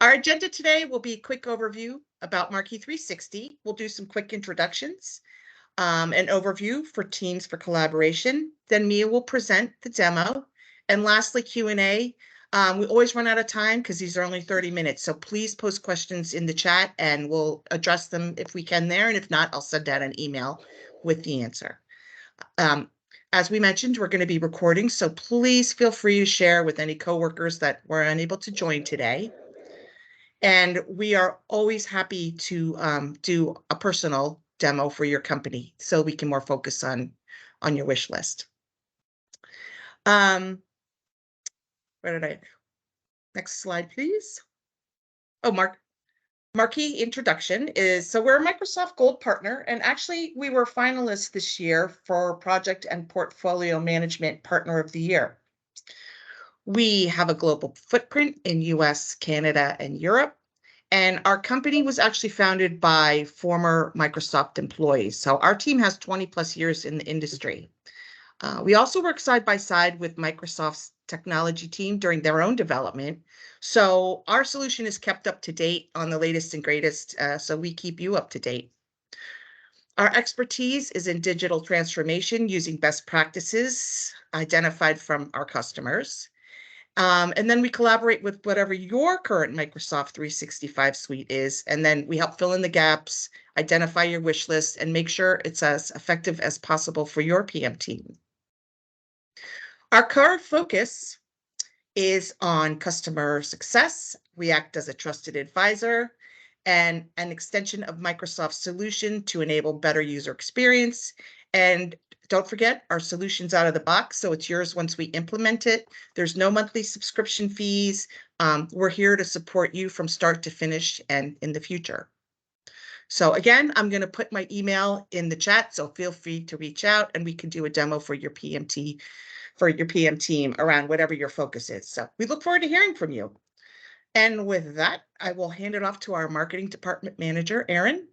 Our agenda today will be a quick overview about Marquee 360. We'll do some quick introductions, an overview for teams for collaboration. Then Mia will present the demo. And lastly, Q&A. We always run out of time because these are only 30 minutes. So please post questions in the chat and we'll address them if we can there. And if not, I'll send out an email with the answer. As we mentioned, we're going to be recording, so please feel free to share with any coworkers that were unable to join today. And we are always happy to do a personal demo for your company so we can more focus on your wish list. Where did I? Next slide, please. Oh, Marquee introduction is, so we're a Microsoft Gold partner, and actually we were finalists this year for Project and Portfolio Management Partner of the Year. We have a global footprint in US, Canada, and Europe, and our company was actually founded by former Microsoft employees. So our team has 20 plus years in the industry. We also work side by side with Microsoft's technology team during their own development. So our solution is kept up to date on the latest and greatest, so we keep you up to date. Our expertise is in digital transformation using best practices identified from our customers. And then we collaborate with whatever your current Microsoft 365 suite is, and then we help fill in the gaps, identify your wish list, and make sure it's as effective as possible for your PM team. Our core focus is on customer success. We act as a trusted advisor and an extension of Microsoft's solution to enable better user experience. And don't forget, our solution's out of the box, so it's yours once we implement it. There's no monthly subscription fees. We're here to support you from start to finish and in the future. So again, I'm going to put my email in the chat, so feel free to reach out and we can do a demo for your PMT, for your PM team around whatever your focus is. So we look forward to hearing from you. And with that, I will hand it off to our marketing department manager, Erin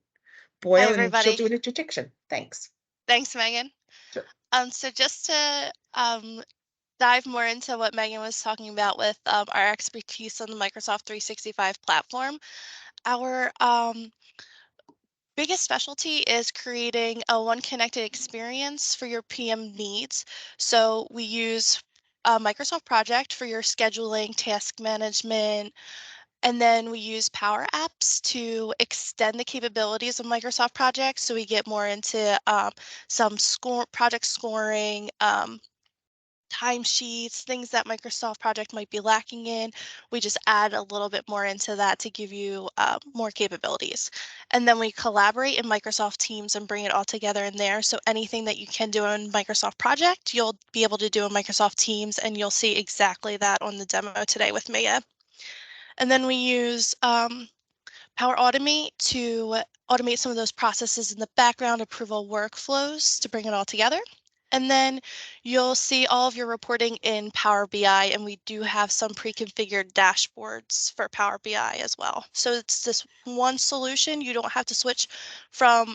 Boyle, Hi, and she'll everybody. do an introduction. Thanks. Thanks, Megan. Sure. So just to dive more into what Megan was talking about with our expertise on the Microsoft 365 platform, our biggest specialty is creating a one connected experience for your PM needs. So we use Microsoft Project for your scheduling, task management, and then we use Power Apps to extend the capabilities of Microsoft Project. So we get more into some project scoring, timesheets, things that Microsoft Project might be lacking in. We just add a little bit more into that to give you more capabilities. And then we collaborate in Microsoft Teams and bring it all together in there. So anything that you can do in Microsoft Project, you'll be able to do in Microsoft Teams, and you'll see exactly that on the demo today with Mia. And then we use Power Automate to automate some of those processes in the background, approval workflows to bring it all together. And then you'll see all of your reporting in Power BI, and we do have some pre-configured dashboards for Power BI as well. So it's this one solution. You don't have to switch from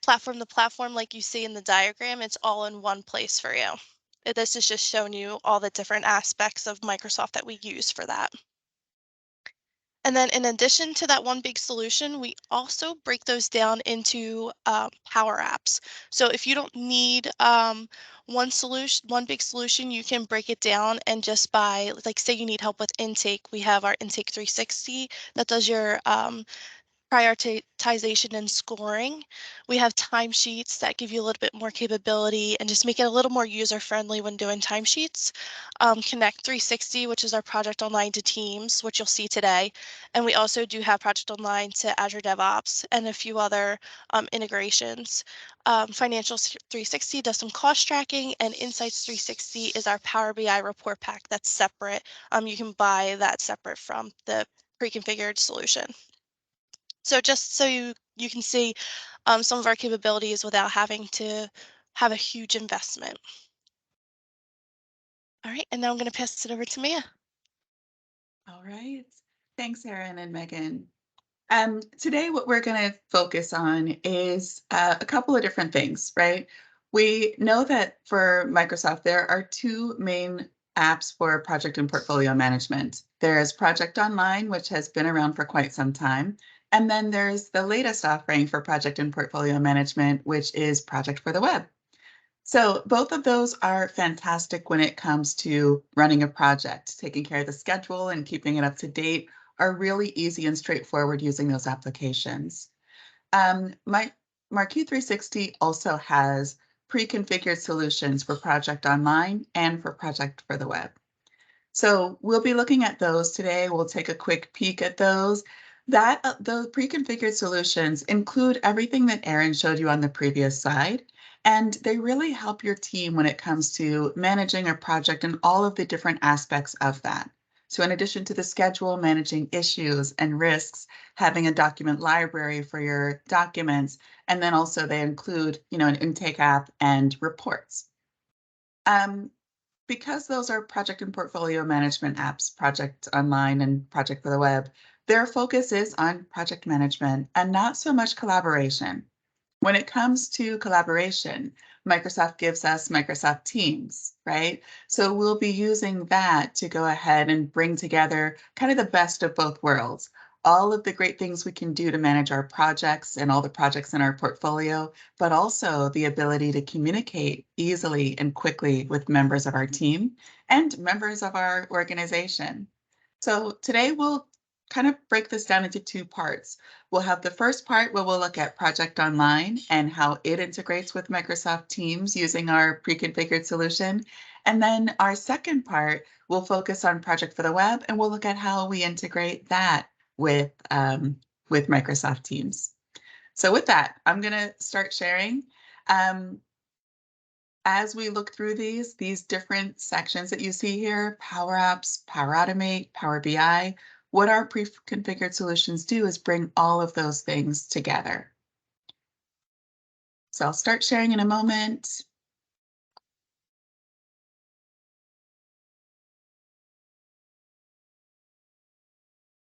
platform to platform like you see in the diagram. It's all in one place for you. This is just showing you all the different aspects of Microsoft that we use for that. And then in addition to that one big solution, we also break those down into Power Apps. So if you don't need one big solution, you can break it down and just by, like, say you need help with intake, we have our Intake 360 that does your prioritization and scoring. We have timesheets that give you a little bit more capability and just make it a little more user-friendly when doing timesheets. Connect 360, which is our Project Online to Teams, which you'll see today. And we also do have Project Online to Azure DevOps and a few other integrations. Financial 360 does some cost tracking, and Insights 360 is our Power BI report pack that's separate. You can buy that separate from the pre-configured solution. So just so you can see some of our capabilities without having to have a huge investment. All right, and now I'm going to pass it over to Mia. All right. Thanks, Erin and Megan. Today, what we're going to focus on is a couple of different things, right? We know that for Microsoft, there are two main apps for project and portfolio management. There's Project Online, which has been around for quite some time. And then there's the latest offering for project and portfolio management, which is Project for the Web. So both of those are fantastic when it comes to running a project. Taking care of the schedule and keeping it up to date are really easy and straightforward using those applications. My Marquee 360 also has pre-configured solutions for Project Online and for Project for the Web. So we'll be looking at those today. We'll take a quick peek at those. Those pre-configured solutions include everything that Erin showed you on the previous slide, and they really help your team when it comes to managing a project and all of the different aspects of that. So in addition to the schedule, managing issues and risks, having a document library for your documents, and then also they include, an intake app and reports. Because those are project and portfolio management apps, Project Online and Project for the Web, their focus is on project management and not so much collaboration. When it comes to collaboration, Microsoft gives us Microsoft Teams, right? So we'll be using that to go ahead and bring together kind of the best of both worlds. All of the great things we can do to manage our projects and all the projects in our portfolio, but also the ability to communicate easily and quickly with members of our team and members of our organization. So today we'll kind of break this down into two parts. We'll have the first part where we'll look at Project Online and how it integrates with Microsoft Teams using our pre-configured solution. And then our second part will focus on Project for the Web, and we'll look at how we integrate that with Microsoft Teams. So with that, I'm going to start sharing. As we look through these different sections that you see here, Power Apps, Power Automate, Power BI, what our pre-configured solutions do is bring all of those things together. So I'll start sharing in a moment.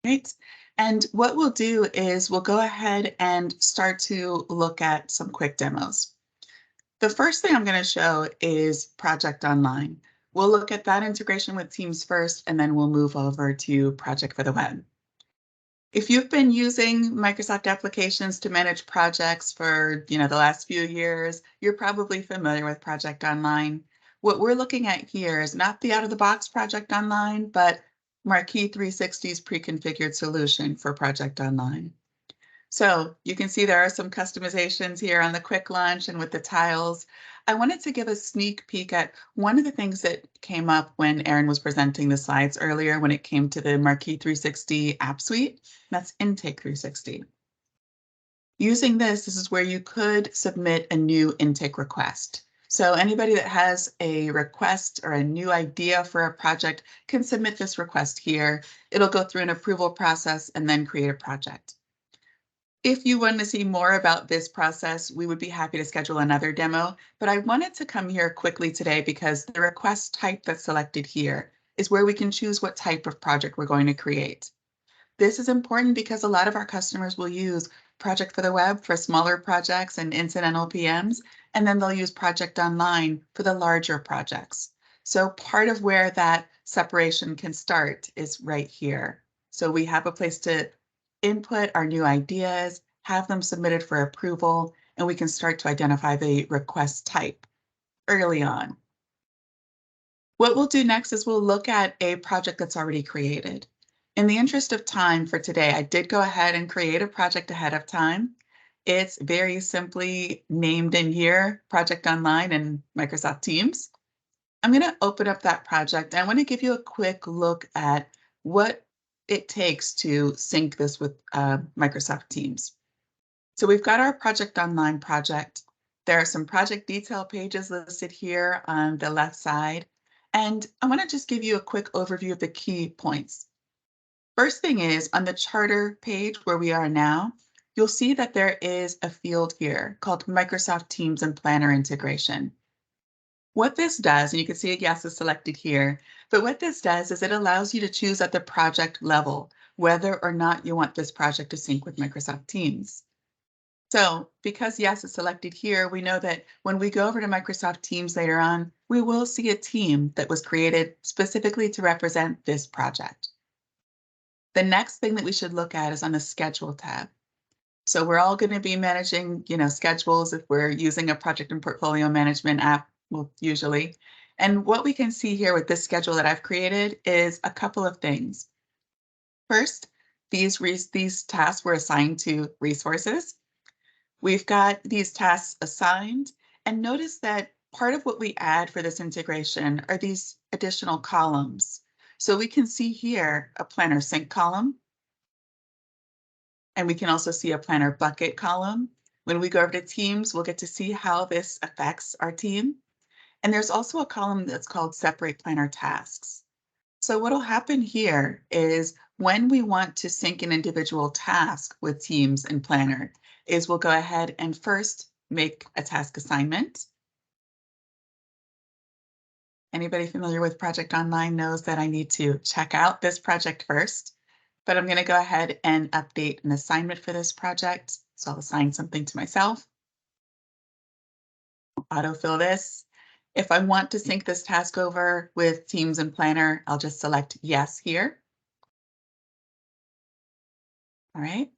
Right. And what we'll do is we'll go ahead and start to look at some quick demos. The first thing I'm going to show is Project Online. We'll look at that integration with Teams first, and then we'll move over to Project for the Web. If you've been using Microsoft applications to manage projects for, the last few years, you're probably familiar with Project Online. What we're looking at here is not the out-of-the-box Project Online, but Marquee 360's pre-configured solution for Project Online. So you can see there are some customizations here on the quick launch and with the tiles. I wanted to give a sneak peek at one of the things that came up when Erin was presenting the slides earlier when it came to the Marquee 360 app suite. That's Intake 360. Using this is where you could submit a new intake request. So anybody that has a request or a new idea for a project can submit this request here. It'll go through an approval process and then create a project. If you want to see more about this process, we would be happy to schedule another demo, but I wanted to come here quickly today because the request type that's selected here is where we can choose what type of project we're going to create. This is important because a lot of our customers will use Project for the Web for smaller projects and incidental PMs, and then they'll use Project Online for the larger projects. So part of where that separation can start is right here. So we have a place to input our new ideas, have them submitted for approval, and we can start to identify the request type early on. What we'll do next is we'll look at a project that's already created. In the interest of time for today, I did go ahead and create a project ahead of time. It's very simply named in here, Project Online and Microsoft Teams. I'm going to open up that project. I want to give you a quick look at what it takes to sync this with Microsoft Teams. So we've got our Project Online project. There are some project detail pages listed here on the left side. And I want to just give you a quick overview of the key points. First thing is on the charter page where we are now, you'll see that there is a field here called Microsoft Teams and Planner Integration. What this does, and you can see a yes is selected here, but what this does is it allows you to choose at the project level whether or not you want this project to sync with Microsoft Teams. So because yes is selected here, we know that when we go over to Microsoft Teams later on, we will see a team that was created specifically to represent this project. The next thing that we should look at is on the Schedule tab. So we're all going to be managing, schedules if we're using a project and portfolio management app, well, usually. And what we can see here with this schedule that I've created is a couple of things. First, these tasks were assigned to resources. We've got these tasks assigned, and notice that part of what we add for this integration are these additional columns. So we can see here a planner sync column, and we can also see a planner bucket column. When we go over to Teams, we'll get to see how this affects our team. And there's also a column that's called separate planner tasks. So what'll happen here is when we want to sync an individual task with Teams and Planner is we'll go ahead and first make a task assignment. Anybody familiar with Project Online knows that I need to check out this project first, but I'm going to go ahead and update an assignment for this project. So I'll assign something to myself. Autofill this. If I want to sync this task over with Teams and Planner, I'll just select yes here. All right.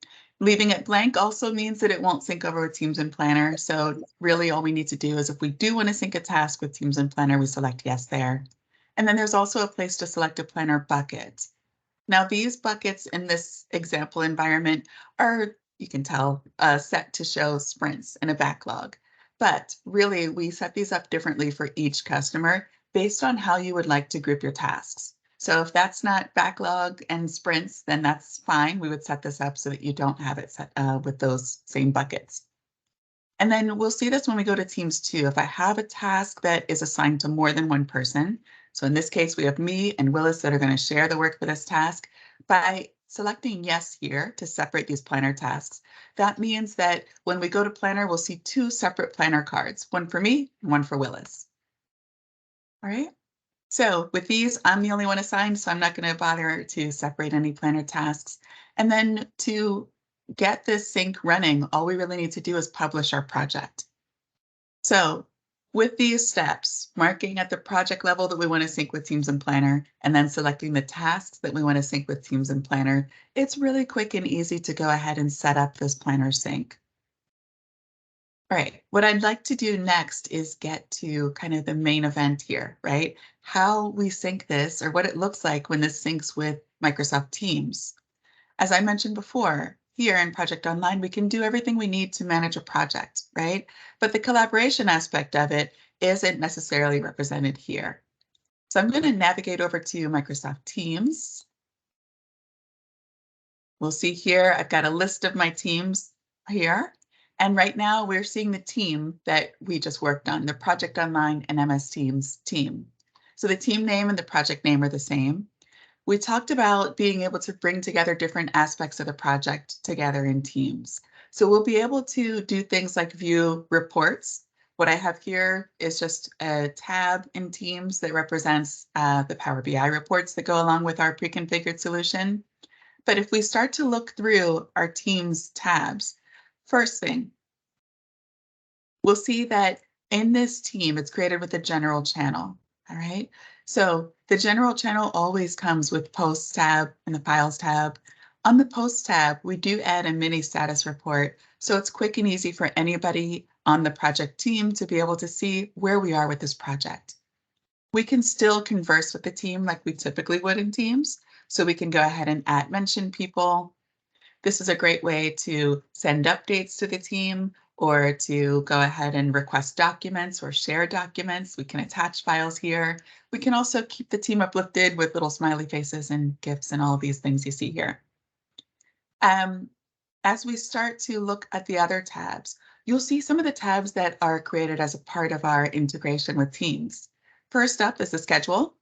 Leaving it blank also means that it won't sync over with Teams and Planner. So really all we need to do is if we do want to sync a task with Teams and Planner, we select yes there. And then there's also a place to select a Planner bucket. Now these buckets in this example environment are, you can tell, set to show sprints and a backlog. But really we set these up differently for each customer based on how you would like to group your tasks. So if that's not backlog and sprints, then that's fine. We would set this up so that you don't have it set with those same buckets. And then we'll see this when we go to Teams too. If I have a task that is assigned to more than one person, so in this case, we have me and Willis that are going to share the work for this task. By selecting yes here to separate these planner tasks, that means that when we go to Planner, we'll see two separate planner cards, one for me and one for Willis. All right. So with these, I'm the only one assigned, so I'm not going to bother to separate any planner tasks. And then to get this sync running, all we really need to do is publish our project. So with these steps, marking at the project level that we want to sync with Teams and Planner, and then selecting the tasks that we want to sync with Teams and Planner, it's really quick and easy to go ahead and set up this planner sync. All right, what I'd like to do next is get to kind of the main event here, right? How we sync this or what it looks like when this syncs with Microsoft Teams. As I mentioned before, here in Project Online, we can do everything we need to manage a project, right? But the collaboration aspect of it isn't necessarily represented here. So I'm going to navigate over to Microsoft Teams. We'll see here, I've got a list of my teams here. And right now we're seeing the team that we just worked on, the Project Online and MS Teams team. So the team name and the project name are the same. We talked about being able to bring together different aspects of the project together in teams. So we'll be able to do things like view reports. What I have here is just a tab in Teams that represents the Power BI reports that go along with our pre-configured solution. But if we start to look through our Teams tabs, first thing, we'll see that in this team, it's created with a general channel. All right. So the general channel always comes with Posts tab and the Files tab. On the Posts tab, we do add a mini status report. So it's quick and easy for anybody on the project team to be able to see where we are with this project. We can still converse with the team like we typically would in Teams. So we can go ahead and mention people. This is a great way to send updates to the team or to go ahead and request documents or share documents. We can attach files here. We can also keep the team uplifted with little smiley faces and GIFs and all of these things you see here. As we start to look at the other tabs, you'll see some of the tabs that are created as a part of our integration with Teams. First up is the schedule.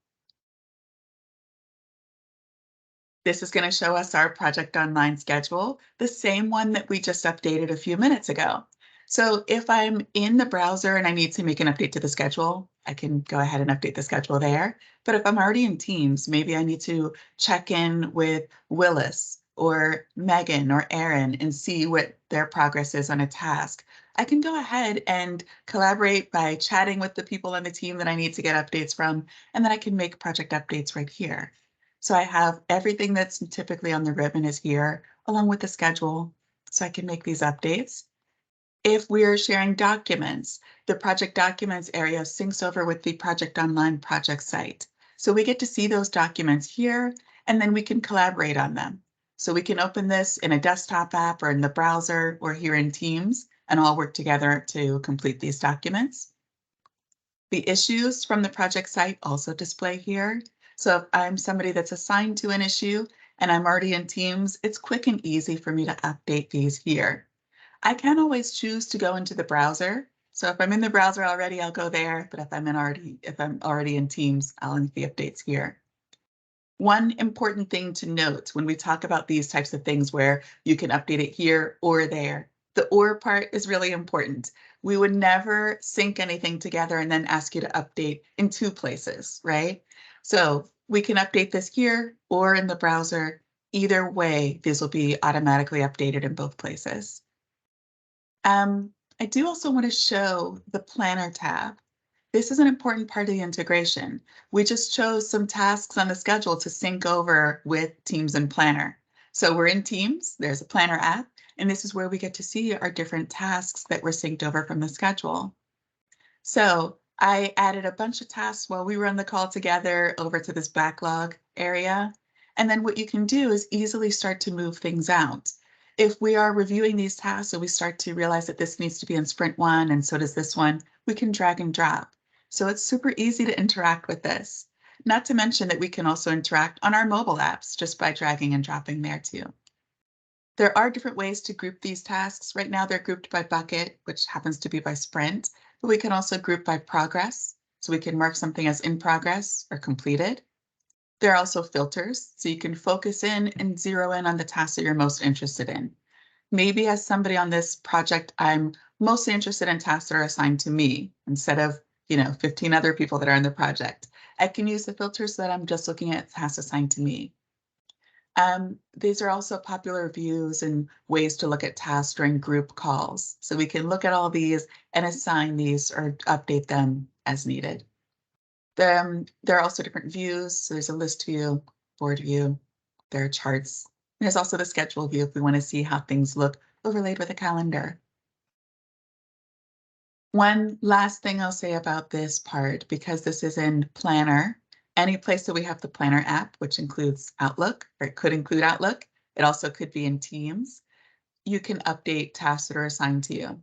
This is going to show us our Project Online schedule, the same one that we just updated a few minutes ago. So if I'm in the browser and I need to make an update to the schedule, I can go ahead and update the schedule there. But if I'm already in Teams, maybe I need to check in with Willis or Megan or Aaron and see what their progress is on a task, I can go ahead and collaborate by chatting with the people on the team that I need to get updates from, and then I can make project updates right here. So I have everything that's typically on the ribbon is here, along with the schedule, so I can make these updates. If we're sharing documents, the project documents area syncs over with the Project Online project site. So we get to see those documents here, and then we can collaborate on them. So we can open this in a desktop app or in the browser or here in Teams and all work together to complete these documents. The issues from the project site also display here. So if I'm somebody that's assigned to an issue and I'm already in Teams, it's quick and easy for me to update these here. I can always choose to go into the browser. So if I'm in the browser already, I'll go there. But if I'm already in Teams, I'll make the updates here. One important thing to note when we talk about these types of things where you can update it here or there, the or part is really important. We would never sync anything together and then ask you to update in two places, right? So we can update this here or in the browser. Either way, these will be automatically updated in both places. I do also want to show the Planner tab. This is an important part of the integration. We just chose some tasks on the schedule to sync over with Teams and Planner. So we're in Teams, there's a Planner app, and this is where we get to see our different tasks that were synced over from the schedule. So I added a bunch of tasks while we were on the call together over to this backlog area. And then what you can do is easily start to move things out. If we are reviewing these tasks and we start to realize that this needs to be in sprint 1 and so does this one, we can drag and drop. So it's super easy to interact with this. Not to mention that we can also interact on our mobile apps just by dragging and dropping there too. There are different ways to group these tasks. Right now they're grouped by bucket, which happens to be by sprint, but we can also group by progress. So we can mark something as in progress or completed. There are also filters, so you can focus in and zero in on the tasks that you're most interested in. Maybe as somebody on this project, I'm mostly interested in tasks that are assigned to me instead of 15 other people that are in the project. I can use the filters so that I'm just looking at tasks assigned to me. These are also popular views and ways to look at tasks during group calls. So we can look at all these and assign these or update them as needed. There are also different views. So there's a list view, board view, there are charts. There's also the schedule view if we want to see how things look overlaid with a calendar. One last thing I'll say about this part, because this is in Planner, any place that we have the Planner app, which includes Outlook, or it could include Outlook, it also could be in Teams, you can update tasks that are assigned to you.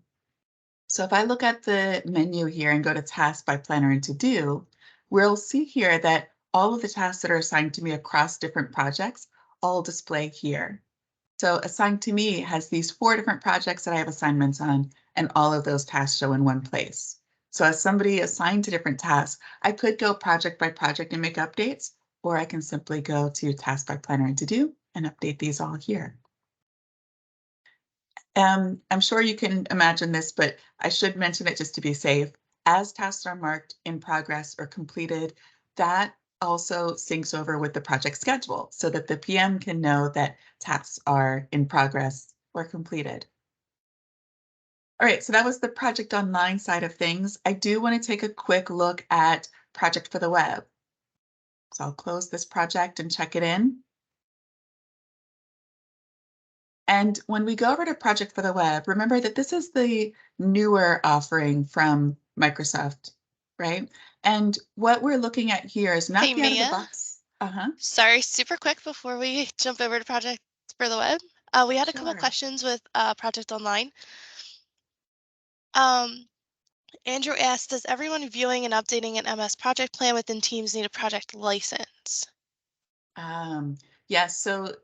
So if I look at the menu here and go to Task by Planner and To Do, we'll see here that all of the tasks that are assigned to me across different projects all display here. So assigned to me has these 4 different projects that I have assignments on, and all of those tasks show in one place. So as somebody assigned to different tasks, I could go project by project and make updates, or I can simply go to Task by Planner and To Do and update these all here. I'm sure you can imagine this, but I should mention it just to be safe. As tasks are marked in progress or completed, that also syncs over with the project schedule so that the PM can know that tasks are in progress or completed. All right, so that was the Project Online side of things. I do want to take a quick look at Project for the Web. So I'll close this project and check it in. And when we go over to Project for the Web, remember that this is the newer offering from Microsoft, right? And what we're looking at here is not Hey, the out of the Mia. box. Sorry, super quick before we jump over to Project for the Web. We had a couple Sure. questions with Project Online. Andrew asked, does everyone viewing and updating an MS project plan within Teams need a project license? Yes, so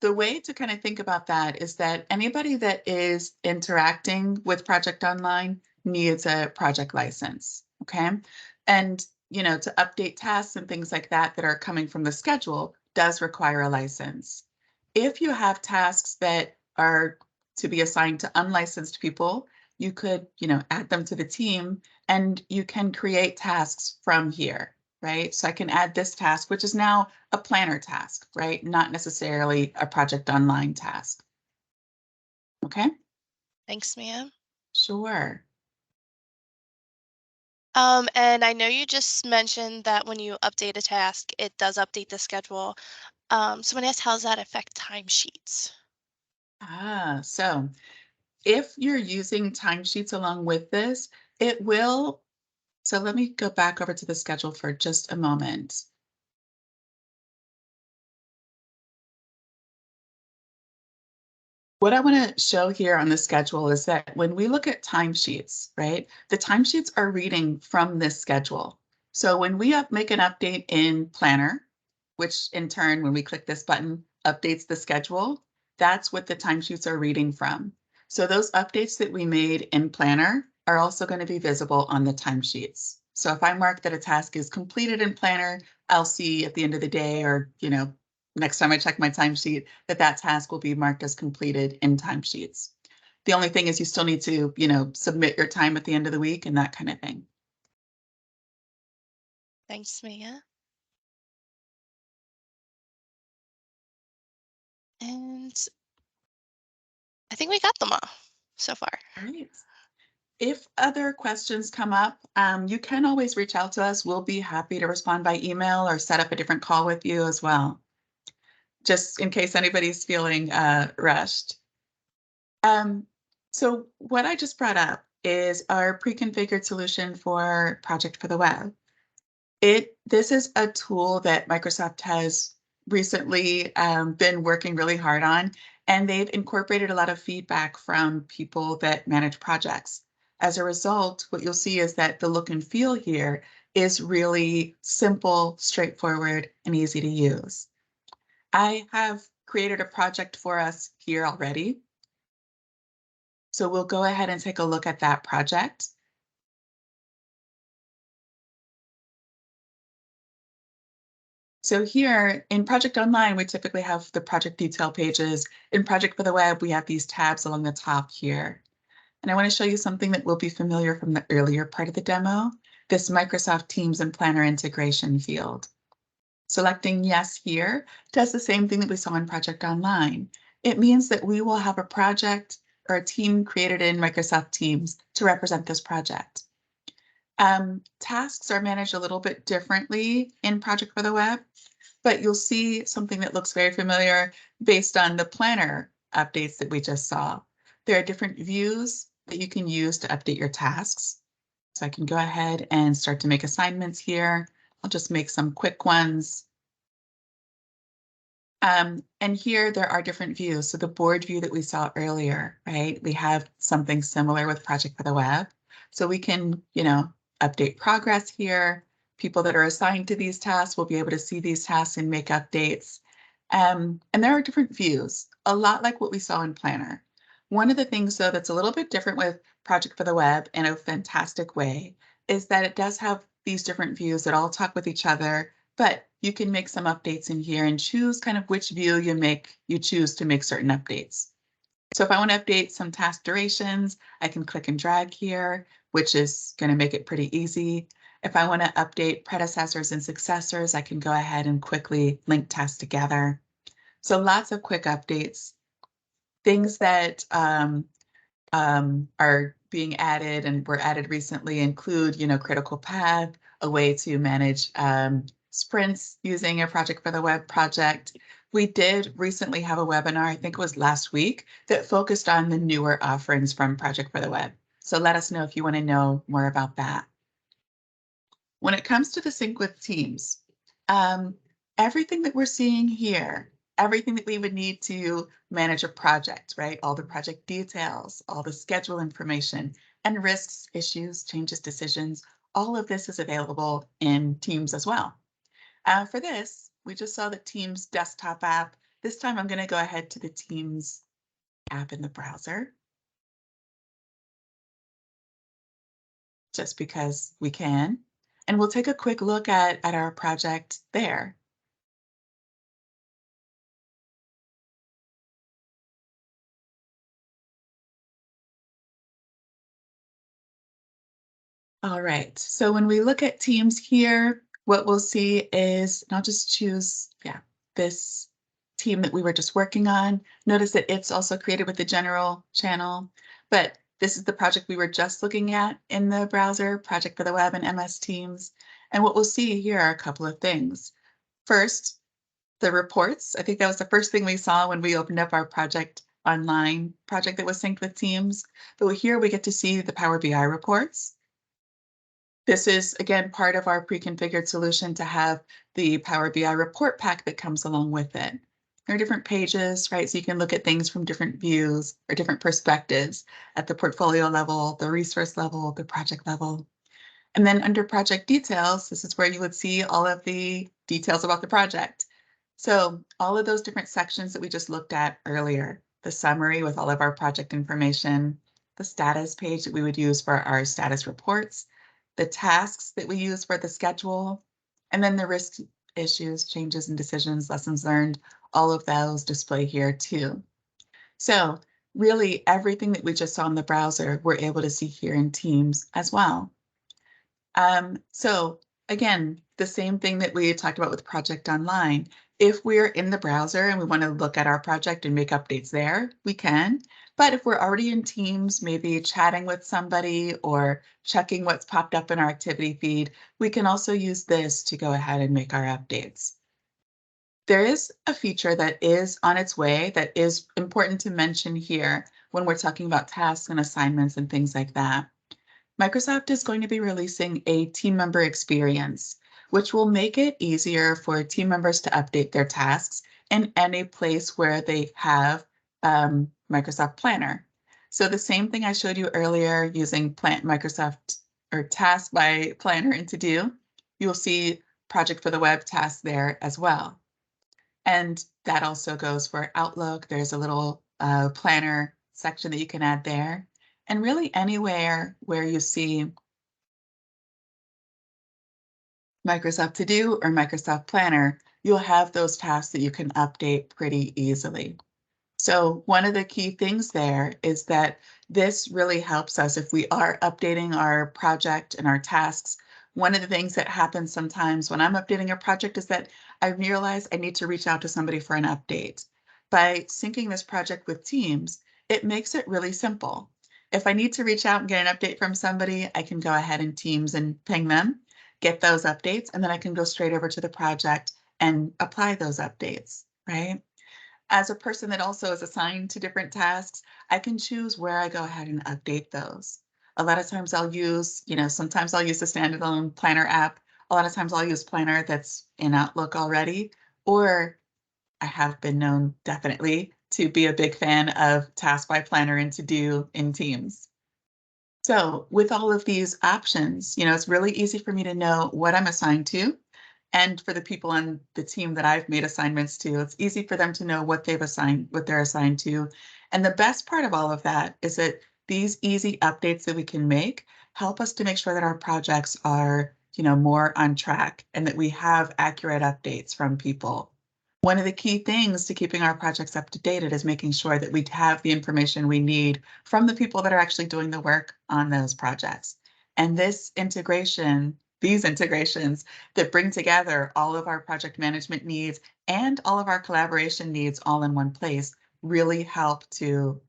the way to kind of think about that is that anybody that is interacting with Project Online needs a project license, okay? And, to update tasks and things like that that are coming from the schedule does require a license. If you have tasks that are to be assigned to unlicensed people, you could, add them to the team and you can create tasks from here, right? So I can add this task, which is now a planner task, right? Not necessarily a project online task. Okay, Thanks, ma'am. sure. And I know you just mentioned that when you update a task, it does update the schedule. Someone asked, how does that affect timesheets? So if you're using timesheets along with this, it will. So let me go back over to the schedule for just a moment. What I want to show here on the schedule is that when we look at timesheets, right, the timesheets are reading from this schedule. So when we make an update in Planner, which in turn, when we click this button, updates the schedule, that's what the timesheets are reading from. So those updates that we made in Planner are also going to be visible on the timesheets. So if I mark that a task is completed in Planner, I'll see at the end of the day or, next time I check my timesheet, that task will be marked as completed in timesheets. The only thing is you still need to, submit your time at the end of the week and that kind of thing. Thanks, Mia. And I think we got them all so far. All right. If other questions come up, you can always reach out to us. We'll be happy to respond by email or set up a different call with you as well, just in case anybody's feeling rushed. So what I just brought up is our pre-configured solution for Project for the Web. This is a tool that Microsoft has recently been working really hard on, and they've incorporated a lot of feedback from people that manage projects. As a result, what you'll see is that the look and feel here is really simple, straightforward, and easy to use. I have created a project for us here already. So we'll go ahead and take a look at that project. So here in Project Online, we typically have the project detail pages. In Project for the Web, we have these tabs along the top here. And I want to show you something that will be familiar from the earlier part of the demo, this Microsoft Teams and Planner integration field. Selecting yes here does the same thing that we saw in Project Online. It means that we will have a project or a team created in Microsoft Teams to represent this project. Tasks are managed a little bit differently in Project for the Web, but you'll see something that looks very familiar based on the planner updates that we just saw. There are different views that you can use to update your tasks. So I can go ahead and start to make assignments here. I'll just make some quick ones. And here there are different views. So the board view that we saw earlier, right? We have something similar with Project for the Web. So we can, update progress here. People that are assigned to these tasks will be able to see these tasks and make updates. And there are different views, a lot like what we saw in Planner. One of the things, though, that's a little bit different with Project for the Web in a fantastic way is that it does have these different views that all talk with each other, but you can make some updates in here and choose kind of which view you choose to make certain updates. So if I want to update some task durations, I can click and drag here, which is going to make it pretty easy. If I want to update predecessors and successors, I can go ahead and quickly link tasks together. So lots of quick updates. Things that are being added and were added recently include, critical path, a way to manage sprints using a Project for the Web project. We did recently have a webinar, I think it was last week, that focused on the newer offerings from Project for the Web. So let us know if you want to know more about that. When it comes to the sync with Teams, everything that we're seeing here, everything that we would need to manage a project, right? All the project details, all the schedule information, and risks, issues, changes, decisions, all of this is available in Teams as well. For this, we just saw the Teams desktop app. This time I'm going to go ahead to the Teams app in the browser, just because we can. And we'll take a quick look at our project there. All right, so when we look at Teams here, what we'll see is, and I'll just choose, this team that we were just working on. Notice that it's also created with the general channel, but this is the project we were just looking at in the browser, Project for the Web and MS Teams. And what we'll see here are a couple of things. First, the reports. I think that was the first thing we saw when we opened up our project online project that was synced with Teams. But here we get to see the Power BI reports. This is, again, part of our pre-configured solution to have the Power BI report pack that comes along with it. There are different pages, right? So you can look at things from different views or different perspectives at the portfolio level, the resource level, the project level. And then under project details, this is where you would see all of the details about the project. So all of those different sections that we just looked at earlier, the summary with all of our project information, the status page that we would use for our status reports, the tasks that we use for the schedule, and then the risk issues, changes and decisions, lessons learned, all of those display here too. So really everything that we just saw in the browser, we're able to see here in Teams as well. So again, the same thing that we talked about with Project Online. If we're in the browser and we want to look at our project and make updates there, we can. But if we're already in Teams, maybe chatting with somebody or checking what's popped up in our activity feed, we can also use this to go ahead and make our updates. There is a feature that is on its way that is important to mention here when we're talking about tasks and assignments and things like that. Microsoft is going to be releasing a team member experience, which will make it easier for team members to update their tasks in any place where they have Microsoft Planner. So the same thing I showed you earlier using Microsoft or Task by Planner and To Do, you'll see Project for the Web tasks there as well. And that also goes for Outlook. There's a little planner section that you can add there. And really anywhere where you see Microsoft To Do or Microsoft Planner, you'll have those tasks that you can update pretty easily. So one of the key things there is that this really helps us if we are updating our project and our tasks. One of the things that happens sometimes when I'm updating a project is that I realize I need to reach out to somebody for an update. By syncing this project with Teams, it makes it really simple. If I need to reach out and get an update from somebody, I can go ahead in Teams and ping them, get those updates, and then I can go straight over to the project and apply those updates, right? As a person that also is assigned to different tasks, I can choose where I go ahead and update those. A lot of times I'll use, sometimes I'll use the standalone Planner app. A lot of times I'll use Planner that's in Outlook already, or I have been known definitely to be a big fan of Task by Planner and To Do in Teams. So with all of these options, it's really easy for me to know what I'm assigned to. And for the people on the team that I've made assignments to, it's easy for them to know what they're assigned to. And the best part of all of that is that these easy updates that we can make help us to make sure that our projects are, more on track and that we have accurate updates from people. One of the key things to keeping our projects up to date is making sure that we have the information we need from the people that are actually doing the work on those projects. And these integrations that bring together all of our project management needs and all of our collaboration needs all in one place really help to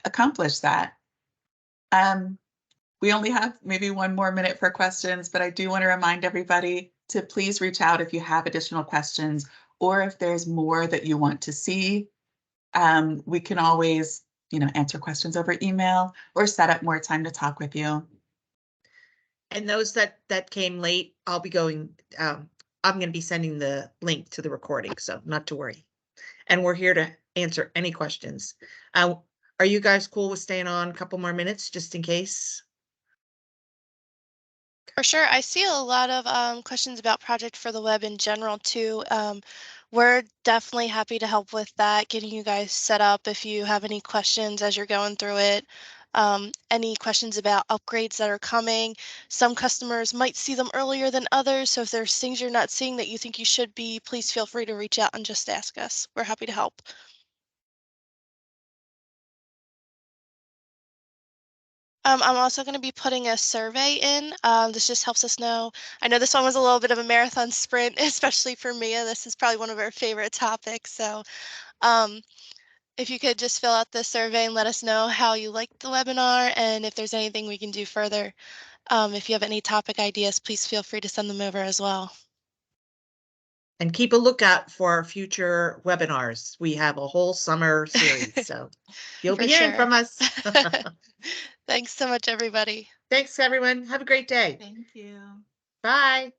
accomplish that. We only have maybe one more minute for questions, but I do want to remind everybody to please reach out if you have additional questions or if there's more that you want to see. We can always, answer questions over email or set up more time to talk with you. And those that came late, I'll be going, I'm going to be sending the link to the recording, so not to worry. And we're here to answer any questions. Are you guys cool with staying on a couple more minutes just in case? For sure. I see a lot of questions about Project for the Web in general too. We're definitely happy to help with that, getting you guys set up if you have any questions as you're going through it. Any questions about upgrades that are coming. Some customers might see them earlier than others, so if there's things you're not seeing that you think you should be, please feel free to reach out and just ask us. We're happy to help. I'm also going to be putting a survey in. This just helps us know. I know this one was a little bit of a marathon sprint, especially for Mia. This is probably one of her favorite topics. So um, if you could just fill out the survey and let us know how you liked the webinar and if there's anything we can do further. If you have any topic ideas, please feel free to send them over as well. And keep a lookout for our future webinars. We have a whole summer series, so you'll For be hearing sure. from us. Thanks so much, everybody. Thanks, everyone. Have a great day. Thank you. Bye.